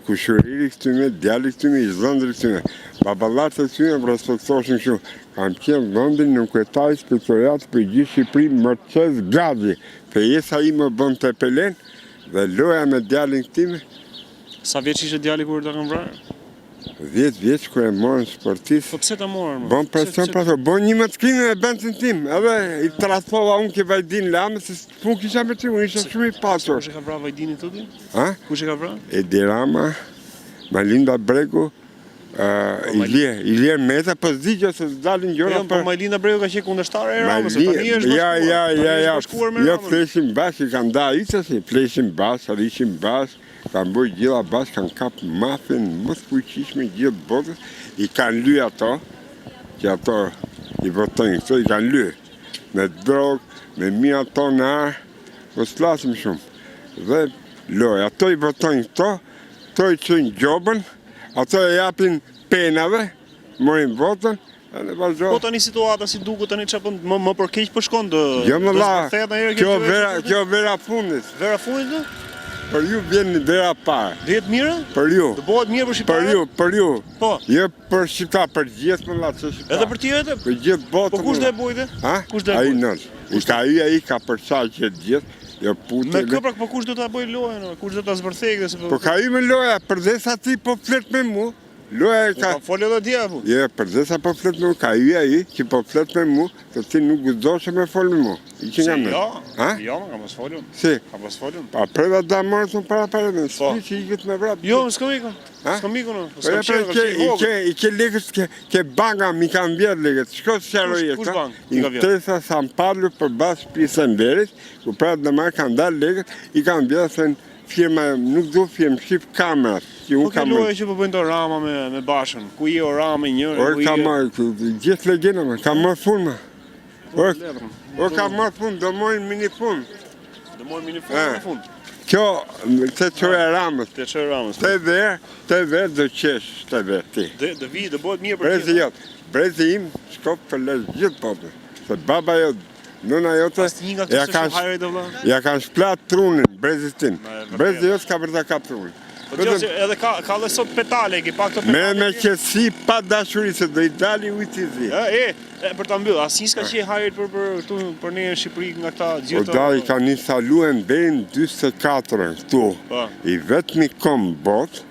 kushuriri këtyme, djali këtyme, i zëndri këtyme. Babalartë të këtyme më respektoshin shumë. Kam qenë vëndin në kuetaj inspektoriat për gjithë Shqipëri Mërqez Gazi. Për jesa i më bënd të pelen dhe loja me djalin këtyme. Sa vjeç ishte djali kur ta kanë vrarë? 10 vjeç kër e morën sportistë. Po pse ta morën? Bon presion pasor, bon një më të krimin e bensin tim, edhe i trasova unë ke Vajdin Lame, se pun kisha me ti, unë isha shumë i pasor. Kush e ka vrarë Vajdinin të ti? Kush e ka vrarë? Edi Rama, Malinda Bregu, Ilir Meta, po zdigjo se dalin gjëra për... Po Malinda Bregu ka qenë kundërshtare e Ramës, se tani është bashkuar me Ramën. Jo, fleshim bashkë, i kanë da itësi, fleshim bashkë, rishim bashkë, kanë bërë gjitha bashkë, kanë kapë mafën, mos fuqishme gjithë botës, i kanë lyë ato, që ato i votojnë këto, i kanë lyë, me drogë, me 1000 tonë arë, mos flasim shumë. Dhe lojë, ato i votojnë këto, to i qënë gjobën, ato e japin penave, morin votën, po tani situata si duku tani që më përkeq për shkon dë... Jo më la, kjo vera fundit. Vera fundit dë? Për ju vjen një vera parë. Dhe jetë mirë? Për ju. Dhe bëhet mirë për shqiptarët? Për ju. Po. Jo për shqiptarë, për gjithë më la që shqiptarë. Edhe për tjetër? Për gjithë botën. Po kush dhe e bojtë? Kush dhe e bojtë? Ai ka përsa që gjithë. Me këprak, po kush do të bojë lojën? Kush do të zbërthej? Po ka i me loja, përdesa ti po flet me mu. Loja ka... Po folje dhe dje, apo? Jo, përdesa po flet me mu, ka i ai që po flet me mu, të ti nuk gëzdoshe me fol me mu. Jo, ka mos foljen. Si? Ka mos foljen. Pa preva da morët në para në spi që i këtë me vrapë. Jo, s'kam ikon. S'kam ikon. I ke legës, ke banga mi kam vjerë legës. Shko të qaro jetë. Kush bang? Intesa San Pablo për basë pisë në verit, ku pratë dhe marë kanë dalë legës, i kam vjerë se firma, nuk do firmë, shqip kamerat. Po ke loje që po bëjnë të Rama me Bashën, ku i o Rama i njërë, ku i... Ka marë, gjithë legjena, ka marë funë. O ka marë funë, do mojnë mini funë. Do mojnë mini funë në funë? Kjo, të qërë e Ramës. Të qërë e Ramës. Të verë do qesh, të verë ti. Dhe vi, dhe bëhet mirë për tjetë. Brezi im, shkop për lesë gjithë popë. Se baba jo, nëna jote, ja kanë shplat trunin, brezit tim. Brezi jo s'ka për të kap trunin. Edhe ka dhe sot petale, ki pak të petale. Me qësi pa dashuri, se do i dali ujtë i zi. Për të mbyllë, asin s'ka që i hajrit për ne në Shqipëri nga këta gjithë... O da, i ka një saluen berin 24 këtu. I vetëmi kom bot,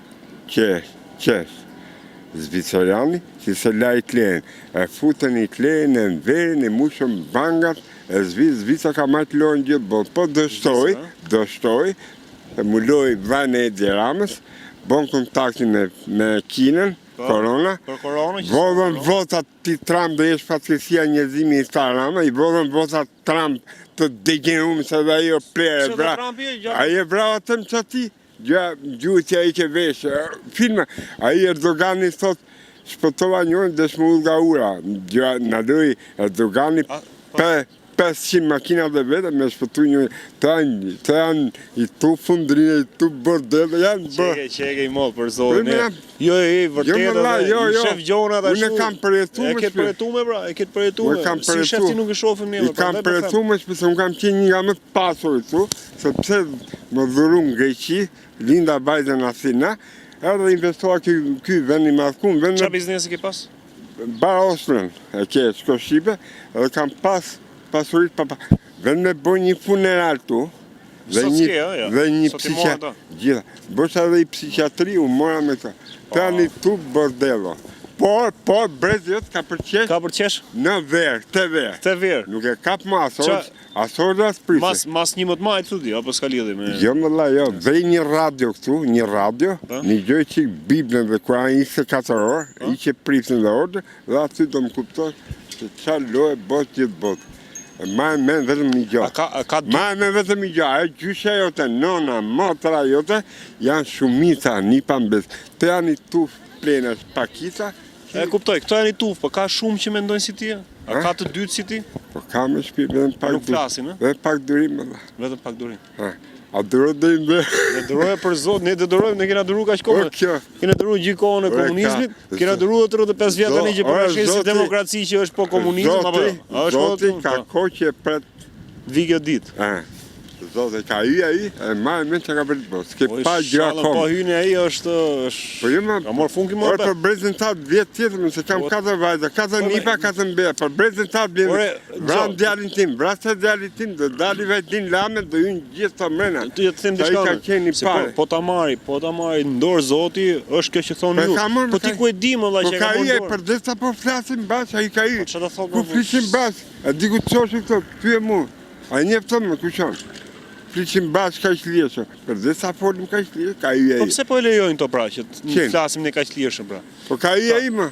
qesh, Zviceriani, që se la i klenë. E futën i klenë, e në verin, e mushën bangat, e Zvica ka majtë lojnë gjithë bot. Po dështoj, e mulloj vajnë e Edi Ramës, bon kontaktin me Kinën, korona. Për korona që Vodhën votat ti Trump dhe jesh fatkesia njëzimi i Starama, i vodhën votat Trump të degenumë se dhe ajo plere, Se bra. dhe Trumpi e gjatë. Aje brava të më që ti, gjutja i ke veshë, filma, aje Erdogani thot, shpëtova njërën dhe shmë ullga ura, në dojë Erdogani 500 makina dhe vete me shpëtu një, të janë i tu fundrinë, i tu bordele, janë bërë. Qeke i modë për zonë. Jo, vërtet, i shef gjonat ashtu. Unë e kam përjetume. E ketë përjetume, bra, e ketë përjetume. Si shef ti nuk e shofim një, I kam përjetume, shpese unë kam qenë nga më të pasur tu, sepse më dhuru në Greqi, Linda Biden Athina, edhe investoha ky vend i madhkum. Qa biznesi ke pas? Bara Oslën, e ke shko Shqipe, edhe kam pasurit papa. Vend me boj një funeral tu, dhe një psikiatri. Gjitha. Bësha dhe i psikiatri, u mora me këta. Të janë i tu bordello. Por, brezjot ka përqesh? Ka përqesh? Në verë, të verë. Të verë. Nuk e kap më asor dhe as prishe. Mas 11 majtë, thuti, apo s'ka lidhi me... Jo më la, jo. Vej një radio këtu, një gjoj që Biblën dhe Kuran 24 orë, i që prisën dhe orë, dhe aty do më kuptosh se qa loje botë gjithë botë. Ma e men vetëm një gjohë. Ma e men vetëm një gjohë. Gjysha jote, nona, motra jote, janë shumica, një pambes. Të janë i tuf plenash pakita. E kuptoj, këto janë i tuf, po ka shumë që mendojnë si ti? A ka të dytë si ti? Po ka me shpi, vetëm pak durim. Nuk flasin, vetëm pak durim, vetëm pak durim. A duro dhe imbe? Ne duroje për Zot, ne të durojmë, ne kena duru ka shkomë. Kena duru gjithë kohën e komunizmit, kena duru 35 vjetë tani që përshë si demokraci që është po komunizm. Zoti ka ko që e pret vigjo ditë. Zoti ka ai, e ma e men që ka pret po. S'ke pa gjëra komë. Po hyni ai është... Ka morë funki më për prezentat vjetë tjetër, mëse kam 4 vajza, 4 nipa, 4 mbeja, për prezentat bjenë, vran djalin tim, vrasë djalin tim, dhe dali vajtin lame, dhe ju në gjithë të mrena. Të jetë them diçka, po ta marri, ndorë Zoti, është kjo që thonë ju. Po ti ku e di më, që ka morë dorë. Për desa po flasim bash, a i ka i, ku flisim bash, a di ku të qoshin këto, pyë mu, a i njefton me ku qonë. Flisim bash ka shljesho, për dhe sa folim ka shljesho, ka i e i. Po pse po e lejojnë to pra, që të flasim ne ka shljesho pra? Po ka i e i më,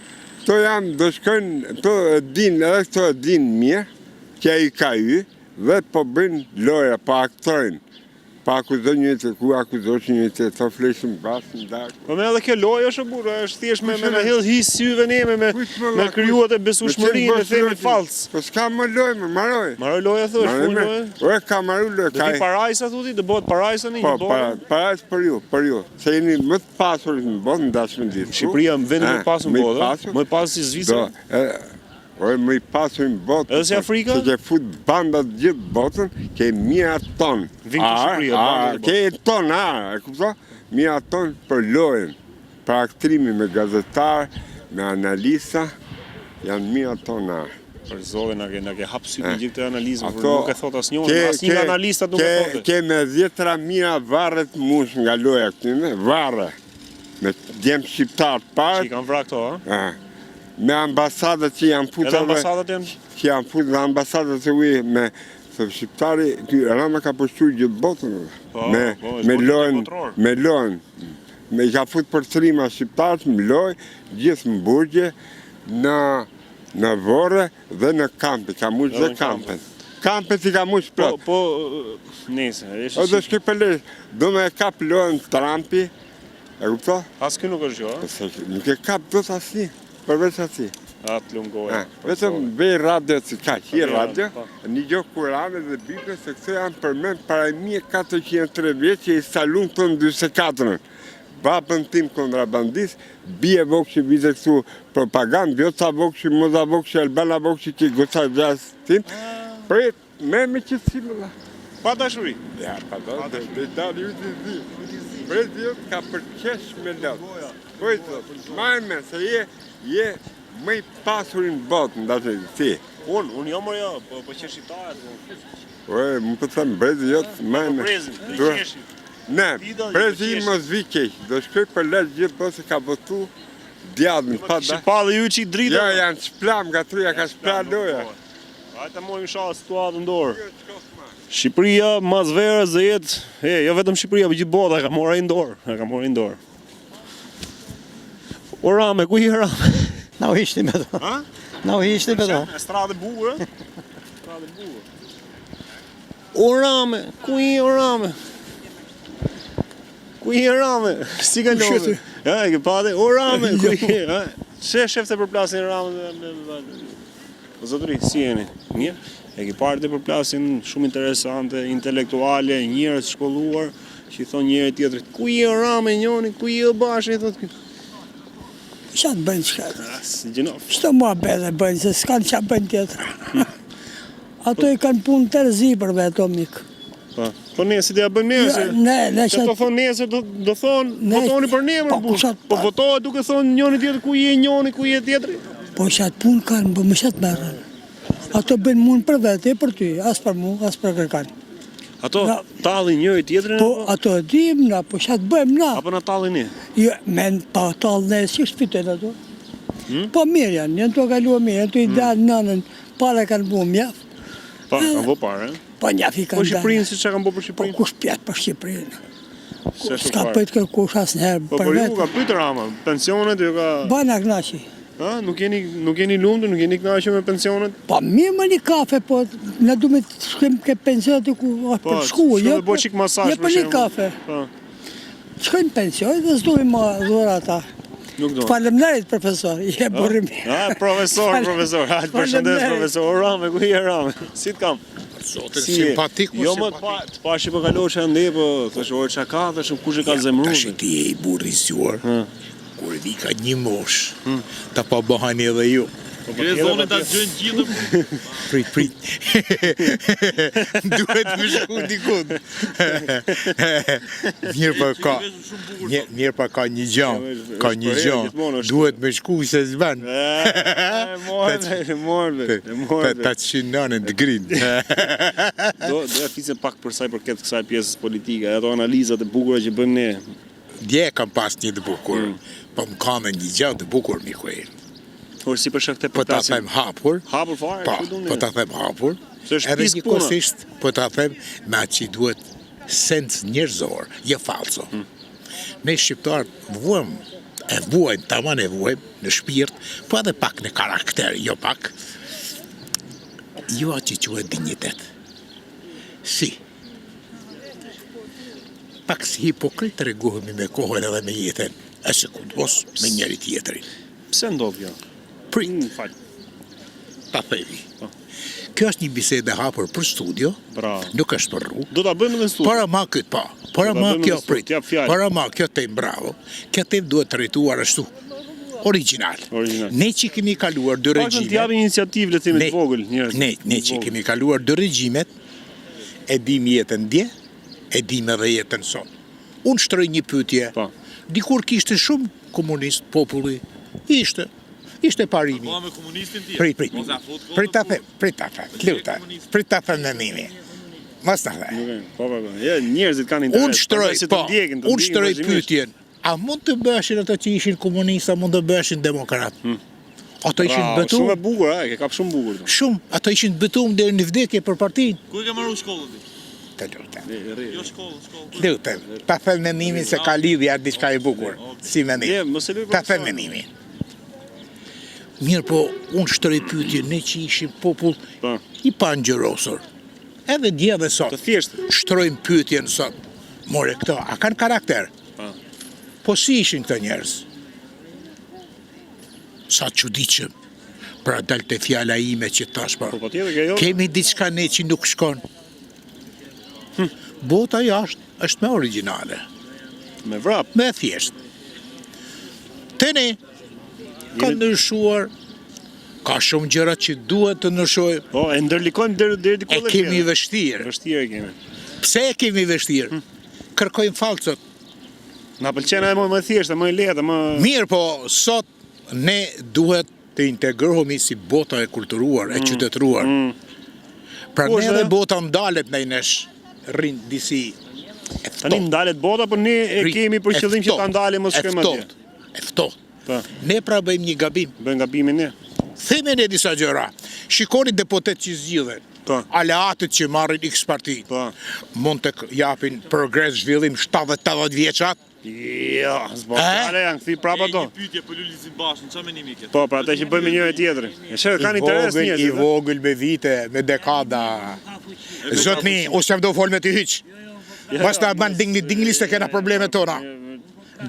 to jam, do shkojnë, to din, edhe këto din mirë, që i ka i, dhe po bëjnë lojra, po aktojnë. Pa akuzon një të ku, akuzoshin një të flesim bash në dakë. Po me edhe kjo lojë është burë, është thjesht me hillë hisë syve neme, me kryuat e besueshmërinë, me themi falcë. Po s'ka më lojë, më maroj. Maroj lojë, thësh, full lojë? Ore, ka maru lojë. Dhe ti parajsa, thuti, dhe bëhet parajsa një botë? Po, parajsa për ju. Se jeni më të pasurit në botë, në dashmë ditë. Shqipëria më vendin më të pasur në botë, më të pasur si Zvicra. Ore, më i pasur në botë. Edhe si Afrika? Se ke fut bandat gjithë botën, ke mija tonë. Vinë të Shqipëria, bandat botë. Ke tonë, e kupto? Mija tonë për lojën, për aktrimi me gazetar, me analisa, janë mija tonë. Për zove, na ke hapë sytë gjithë të analizmë, për nuk e thot asnjë, asnjë analistat nuk e thote. Ke me 10 mira varret mush nga loja këtyne, varre, me djemë shqiptarë parë. Që i kanë vra këto, a? Me ambasadat që janë futë. Edhe ambasadat janë? Që janë futë dhe ambasadat të ujë me shqiptari, Rama ka pështu gjithë botën. Me lojën. Me ka futë për trima shqiptarët, me lojë, gjithë më burgje, në vore dhe në kampe. Ka mush dhe kampen. Kampet i ka mush plot. Po, nese. O dhe shkë përlesh, do me e kap lojën Trumpi, e kupto? As kë nuk është gjo, a? Nuk e kap do të asni. Përveç ati. Atë lumë goja. Vetëm vej radio të ka që radio, një gjohë Kurane dhe Bible, se këto janë përmen para 1403 vjetë që i salun të në 24-ën. Babën tim kontrabandis, bie vokë vite këtu propagandë, bjota vokë, moza vokë, albana vokë që gosa gjas tim, për me qëtësi më la. Pa dashuri? Ja, pa do, dhe dalë ju të zi. Brezi ju ka përqesh me lëtë. Pojtë, majme, se je më i pasurin botë, nda që ti. Unë jo mërë jo, po që shqiptarët. Ue, më të thëmë, brezi jotë, majme. Ne, brezi i mos vi keq, do shkoj për letë gjithë po se ka votu djadën. Kështë pa dhe ju që i drita? Jo, janë shplam, nga truja ka shplam doja. Ajta mojmë shalë situatë ndorë. Shqipëria, mas verës dhe jetë, jo vetëm Shqipëria, për gjithë bota, ka mora i ndorë. O Rame, ku i Rame? Na u hiqni me to. Ha? Na u hiqni me to. Estradë bukur, Estradë bukur. O Rame, ku i o Rame? Ku i Rame? Si ka lodhë? Ja, e ke pate, o Rame, ku i? Që shefte për plasin Rame? Po zotëri, si jeni? Mirë? E ke parë të për plasin shumë interesante, intelektuale, njerëz shkolluar, që i thonë njëri tjetrit, ku i o Rame, njoni, ku i o Bashi, i thotë. Qa të bëjnë qëka? Si gjinof. Shto mua bete bëjnë, se s'kanë qa bëjnë tjetër. Ato i kanë punë të rëzi për veto mikë. Po ne, si të ja bëjmë nesër? Ne, që të thonë nesër, do thonë, votoni për ne, po votohet duke thonë njoni tjetër, ku i e njoni, ku i e tjetëri? Po qatë punë kanë, po më qatë merën. Ato bëjnë mund për vete, për ty, as për mu, as për kërkani. Ato tallin njëri tjetrin? Po ato e dim na, po qatë bëjmë na. Apo na tallin ne? Jo, men pa tallë ne, si shpytet ato. Po mirë janë të kaluar mirë, janë të i dalë nënën, para kanë bu mjaf. Pa, kanë bu parë, Po njaf i kanë dalë. Po Shqipërinë, si që kanë bu për Shqipërinë? Po kush pjetë për Shqipërinë? S'ka pëjtë kërkush asë njerë për vetë. Po ju ka pytë Rama, pensionet ju ka... Bana knashi. Nuk jeni lumtur, nuk jeni kënaqur me pensionet? Po mirë më një kafe, po na du me të shkojmë ke pensionet ku është për shkuë. Po, bëj çik masazh për një kafe. Po. Shkojmë pensionet dhe s'duhim më dhura ata. Nuk do. Faleminderit profesor, je burrim. Profesor. Hajde përshëndes profesor. Rame, ku je Rame? Si të kam? Zotin simpatik, jo më të pashi për kalosh e ndje, po të shorë që ka, të shumë kush e ka zemru. Tash ti e i burri zjuar, kur e di ka një mosh, ta pa bëhani edhe ju. Grezonin ta gjën gjithë. Prit. Duhet më shku dikun. Mirë pa ka një gjë. Duhet më shku se zban. Morve. Ta të shinanën të grinë. Do e fisën pak përsa i përket kësaj pjesës politike, ato analizat e bukura që bën ne. Dje kam pas një të bukur, po më kam një gjë të bukur mi kuaj. Por si për shkak të po ta them hapur. Hapur fare, po ta them hapur. Edhe njëkohësisht po ta them me atë që duhet sens njerëzor, jo falso. Ne shqiptar vuajmë tamam në shpirt, po edhe pak në karakter, jo pak. Jo atë që quhet dinjitet. Si? Pak si hipokrit regohemi me kohën edhe me jetën, e sekundos me njëri tjetrin. Pse ndodh kjo? Ta thevi. Kjo është një bisede hapur për studio, nuk është për rrugë. Do ta bëjmë edhe në studio. Para ma këtë pa. Para ma kjo tem bravo. Kjo tem duhet të rrituar ashtu. Original. Ne që kemi kaluar dy regjimet. Pak t'japim iniciativë le të themi të vogël njerëz. Ne që kemi kaluar dy regjimet, e dim jetën dje, e dim edhe jetën sot. Unë shtroj një pyetje. Dikur kishte shumë komunist populli. Ishte parimi. Po me komunistin ti. Prit ta them. Prit ta them në mimi. Mas ta them. Po. Ja, njerëzit kanë interes. Unë shtroj pyetjen. A mund të bëshin ata që ishin komunistë, a mund të bëshin demokrat? Ato ishin betum. Shumë e bukur, e kap shumë bukur. Shumë, ato ishin betum deri në vdekje për partinë. Ku e ke marrë shkollën ti? Të lutem. Jo shkollë. Lutem. Ta them me mimin se ka lidhje atë diçka e bukur. Si me mi. Ta them me mimin. Mirë po, unë shtroj pyetje, ne që ishim popull i pangjërosur. Edhe dje dhe sot. Shtrojmë pyetjen sot. More këto, a kanë karakter? Po si ishin këto njerëz? Sa çuditshëm. Pra dalte fjala ime që tash po. Kemi diçka ne që nuk shkon. Bota jashtë është më origjinale. Me vrap. Me thjesht. Te ne ka ndryshuar, ka shumë gjëra që duhet të ndryshojë. Po, e ndërlikojmë deri diku. E kemi vështirë. Vështirë kemi. Pse e kemi vështirë? Kërkojmë falcot. Na pëlqen edhe më thjeshtë, më lehtë, më... Mirë, po, sot ne duhet të integrohemi si bota e kulturuar, e qytetëruar. Pra ne edhe bota ndalet ndaj nesh, rrin disi eftot. Tani ndalet bota, por ne e kemi për qëllim që ta ndalim mos shkojmë atje. Eftot. Ne pra bëjmë një gabim. Bëjmë gabimin ne. Theme ne disa gjëra. Shikoni deputet që zgjidhen. Aleatët që marrin X parti. Mund të japin progres zhvillim 70-80 vjeçat. Jo, sportale janë kthi prapa do. Një pyetje për Lulizin Bashën, çfarë menimi ke? Po, për ata që bëjmë njëri tjetrin. E sheh kanë interes I njerëzit. vogël me vite, me dekada. Zotni, ose jam do fol me ty hiç. Mos ta ban dingli se kena probleme tona.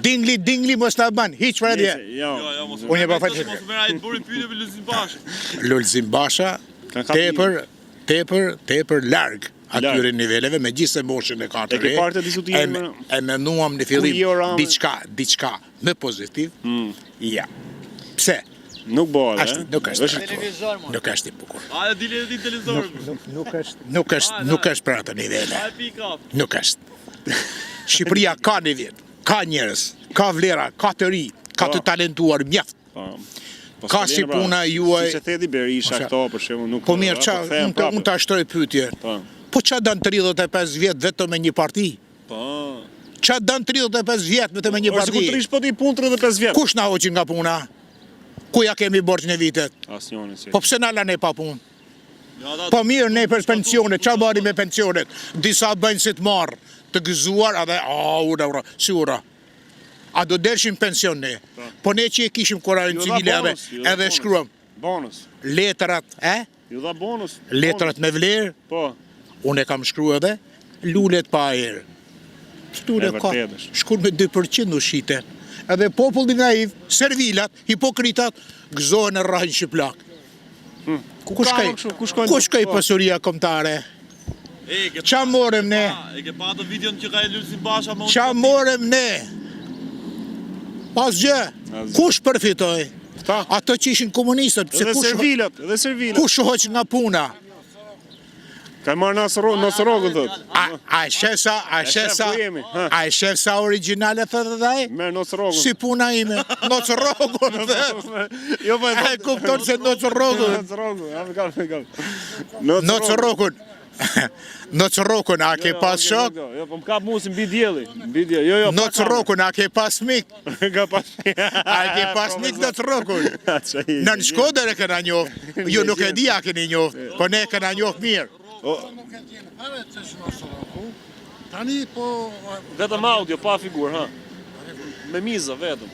Dingli mos ta ban, hiç për atje. Jo. mos. Unë e pa fat. Mos më ai të bëri pyetje për Lulizin Bashën. Lulzim Basha tepër larg atyre niveleve me gjithse moshën e ka të E ke re. parë të diskutimin E menuam në fillim Ku diçka më pozitiv. Ja. Pse? Nuk bëhet, Nuk është i bukur. A e dile di televizor. Nuk është për atë nivele. A pick up. Nuk është. Shqipëria ka nivel, ka njerëz, ka vlera, ka të ri, ka të talentuar mjaft. Ka si puna juaj. Si theti Berisha këto për shembull nuk. Po mirë, unë ta shtroj pyetje. Po ç'a dan 35 vjet vetëm me një parti? Po. Ç'a dan 35 vjet vetëm me një parti? Ku trish po ti punë 35 vjet. Kush na hoqi nga puna? Ku ja kemi borxhin e vitet? Asnjëri si. Po pse na lane pa punë? Po mirë, ne për pensionet, ç'a bëri me pensionet? Disa bëjnë si të marr, të gëzuar, edhe ura, si ura. A do dershim pension ne? Po ne që e kishim kurarin civile edhe shkruam. Bonus. Letrat, Ju dha bonus. Letrat me vlerë, Po. unë e kam shkruar edhe lulet pa erë. Shture ka, shkur me 2% ushite. Edhe populli naiv, servilat, hipokritat, gëzohen e rrahin shqiplak. Ku shkoj pasuria kombëtare? Qa morem ne? E ke pa atë videon që ka e Lulizin Basha më. Qa morem ne? Pas gjë, kush përfitoj? Ato që ishin komunistët, edhe servilat. Kush hoq nga puna? Ka marrë Nosrogën thot. A e shef sa originale thot edhe ai? Merr Nosrogën. Si puna ime, Nosrogën thot. Jo po. E kupton se Nosrogën. Nosrogën. Nocrokun, a ke pas shok? Jo, po më kap musin mbi dielli. Jo. Nocrokun, a ke pas mik? Ka pas. A ke pas mik Nocrokun? Në Shkodër e kena njoft. Ju nuk e di a keni njoft, po ne kena njoft mirë. Nuk e tjenë fare të që Nosroku. Tani po... Vetëm audio, pa figur, ha? Me miza, vetëm.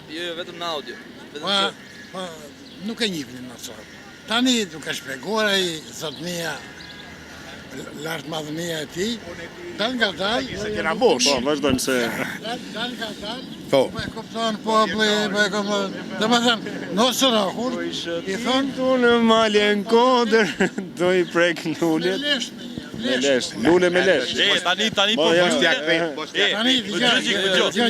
Jo, vetëm në audio. Pa, nuk e njifni Nosroku. Tani duke shpeguar ai zotnia lartë madhënia e ti, dal nga dal, Se kena bosh. Po, vazhdojmë se... dal nga dal, Po. po e kupton popli, po e kupton, dhe më thënë, Nosrokur, i thonë, Tu në Malen Kodër, do i prek lulet. Me lesh, lule me lesh. Tani Po, për jam mbyllje.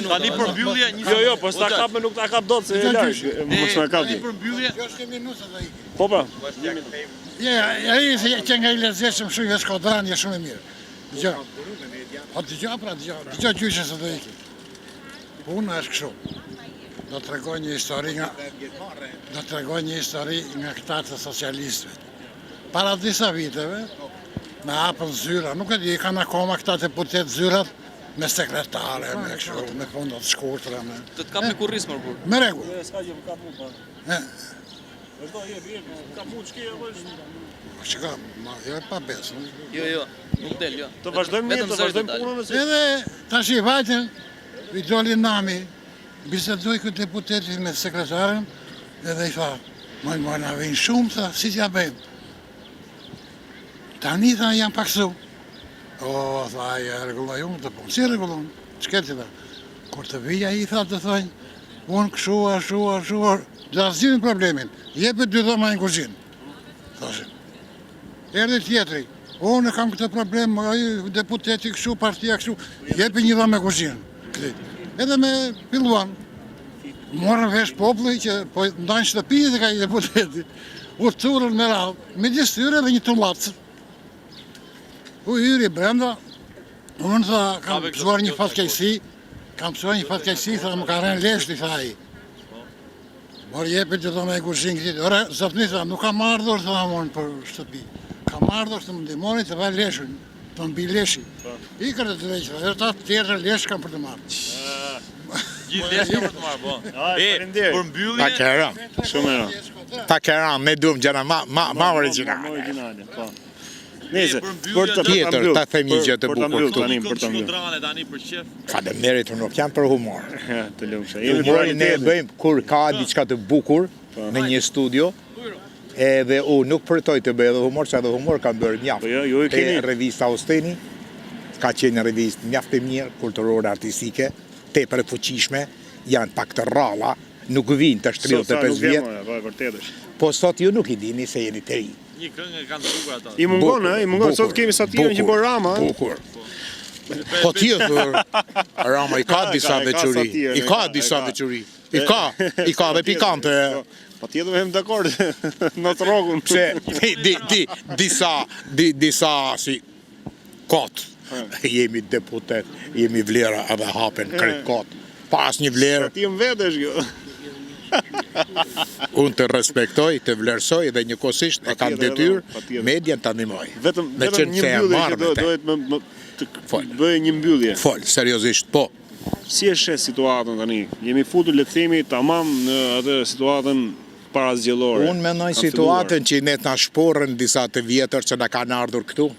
Tani për mbyllje. Jo, po s'ta kap me nuk ta kap dot se e larg. Mos na kap. Tani për mbyllje. kjo është minuta dhe iki. Po pra. Ai që nga i lezetshëm shumë vetë Shkodran je shumë e mirë. Dgjoj. Po dgjoj gjyqës së do iki. Puna është kështu. Do të tregoj një histori nga këta të socialistëve. Para disa viteve, me hapën zyra, nuk e di, kanë akoma këta deputet zyrat me sekretare, me kështu, me fonda të shkurtra, me... Të kap me kurris më burr. Me rregull. S'ka gjë, më kap mu pa. Vazhdo, kap mu ç'ke apo Çka, jo pa besë. Jo, nuk del, jo. Të vazhdojmë punën se Edhe tash i vajtën, i doli nami, bisedoj këtë deputetit me sekretaren, edhe i tha, më na vjen shumë, tha, si t'ja bëjmë? Tani tha jam paksu. O, tha, ja rregulloj unë të punë. Si rregullon? Ç'keti tha? Kur të vija i tha të thonjë, unë këshu, ashtu, dhe asgjë problemin. Jepet 2 dhoma në kuzhinë. Thashë. Erdhi tjetri. Unë kam këtë problem, ai deputeti kështu, partia kështu, jepi 1 dhomë në kuzhinë. Edhe me filluan. Morën vesh populli që po ndajnë shtëpi dhe ka i deputeti. Urturën me radhë, me tyre dhe një tullacë. U hyri brenda, unë tha, kam pësuar një fatkejsi, tha, më ka rënë leshti, tha i. Morë jepi të dhome e kushin këtit. Ore, zotni, tha, nuk kam ardhur, tha, unë për shtëpi. Kam ardhur të më ndihmoni të vaj leshën, të mbi leshi. I kërë të dreqë, dhe ta tjetër lesh kam për të marrë. Gjithë lesh kam për të marrë, po. Për mbyllje. Ta kera. shumë era. Ta kera, me duhem gjana ma originale. Originale, po. Nëse Tjetër, ta them një gjë të për ta bukur mbyll këtu. tani për ta mbyll. Shkodrane tani për qef. Faleminderit, unë nuk jam për humor. Të lumshë. Jemi për Humorin ne realitetin. bëjmë kur ka diçka të bukur në një studio. Edhe unë nuk përtoj të bëj edhe humor, se edhe humor kam bërë mjaft. Po jo, ju e keni. Te revista Osteni, ka qenë një revistë mjaft e mirë, kulturore, artistike, tepër e fuqishme, janë pak të rralla, nuk vinë të 35 vjetë, Po, vërtet është. po sot ju nuk I dini se jeni të ri. Një këngë kanë të bukur ata. I mungon, sot kemi satirën që bën Rama. Bukur. Po tjetër, Rama I ka disa veçuri. I ka disa veçuri. I ka dhe pikante. Po tjetër me hem dakord. Në të rrogun. Pse disa si kot. Jemi deputet, jemi vlera edhe hapen krejt kot. Pas një vlerë, Ti më vetesh kjo. unë të respektoj, të vlerësoj dhe njëkohësisht e kam detyrë patjetër. median ta ndihmoj. Vetëm Me qenë një se e mbyllje marrë që me te. dohet të Fol. bëj një mbyllje. Fol, seriozisht, po. Si e shes situatën tani? Jemi futur le të themi tamam në atë situatën parazgjellore. Unë menoj Ka situatën që ne të shporën disa të vjetër që na kanë ardhur këtu,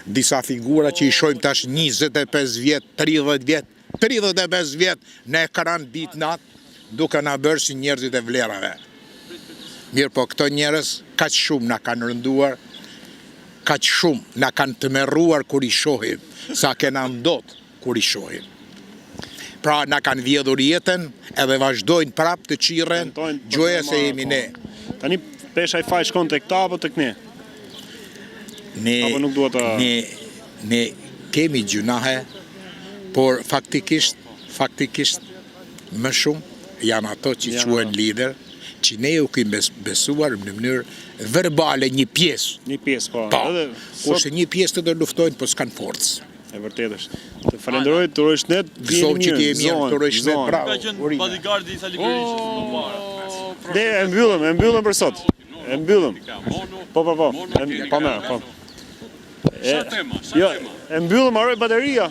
disa figura që I shohim tash 25 vjet, 30 vjet, 35 vjet në ekran ditë natë, duke na bërë si njerëzit e vlerave. Mirë po këto njerëz kaq shumë na kanë rënduar, kaq shumë na kanë tmerruar kur I shohim, sa kena ndot kur I shohim. Pra na kanë vjedhur jetën edhe vazhdojnë prap të qirren, Tentojnë për gjoja të se marrë, jemi po. ne. Tani pesha I faj shkon tek ta apo tek ne? Apo nuk dua ta Ne kemi gjunahe, por faktikisht më shumë janë ato që quhen lider, që ne u kemi besuar në mënyrë verbale një pjesë. Një pjesë po. Po, Edhe kurse një pjesë të do luftojnë, po s'kan forcë. e vërtet është. Të falenderoj të uroj shnet. Gëzoj që ti je mirë, të uroj shnet, bravo. Ka qenë bodyguardi I Sali Berishës më parë. Ne e mbyllëm për sot. E mbyllëm. Po. Po më, po. Jo, e mbyllëm, haroj bateria.